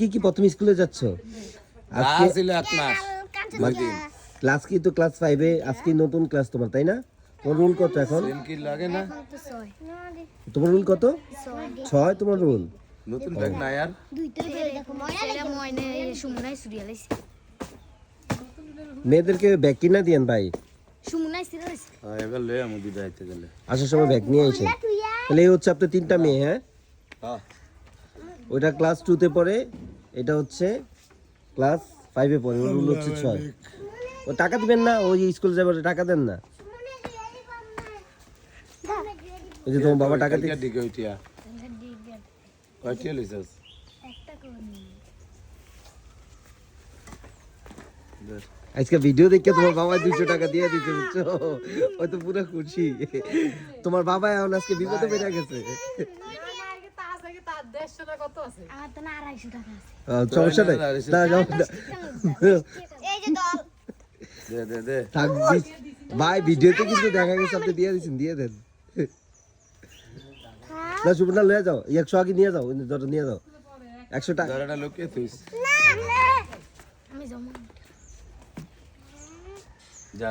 কি কি প্রথম স্কুলে যাচ্ছ? আজকে ছিল এক মাস ক্লাস কি তো ক্লাস 5 এ আজকে নতুন ক্লাস তোমার তাই না? তোমার রুল কত এখন? কি লাগে না তোমার রুল কত? 6 তোমার রুল। নতুন ব্যাগ না আর মেয়েদেরকে ব্যাগ কিনা দিয়েন ভাই, এবার লয়ে আমি বিদাইতে গেলে আসার সময় ব্যাগ নিয়ে আইসেন। তাহলে এই হচ্ছে আপনার 3টা মেয়ে, হ্যাঁ? ওইটা ক্লাস 2 তে পড়ে, এটা হচ্ছে ক্লাস 5 এ পড়ে, ওর রুল হচ্ছে 6। ও টাকা দিবেন না, ওই স্কুল যাবে টাকা দেন না। ওই যে তোমার বাবা টাকা দিয়ে দিকে ওইটিয়া কয়টিয়া লইছস আজকে ভিডিও দেখে তোমার বাবা 200 টাকা দিয়ে দিচ্ছে, বুঝছো? ওই তো পুরো খুশি। তোমার বাবা এখন আজকে বিপদে পড়ে গেছে। সমস্যা নাই, দে ভাই ভিডিওতে কিন্তু দেখা গেছে আপনি দিয়ে দিচ্ছেন, দিয়ে দেন না। সুবর্ণা লয়ে যাও, 100 আগে নিয়ে যাও, নিয়ে যাও 100 টাকা। দাঁড়াটা লোকে তুইস যা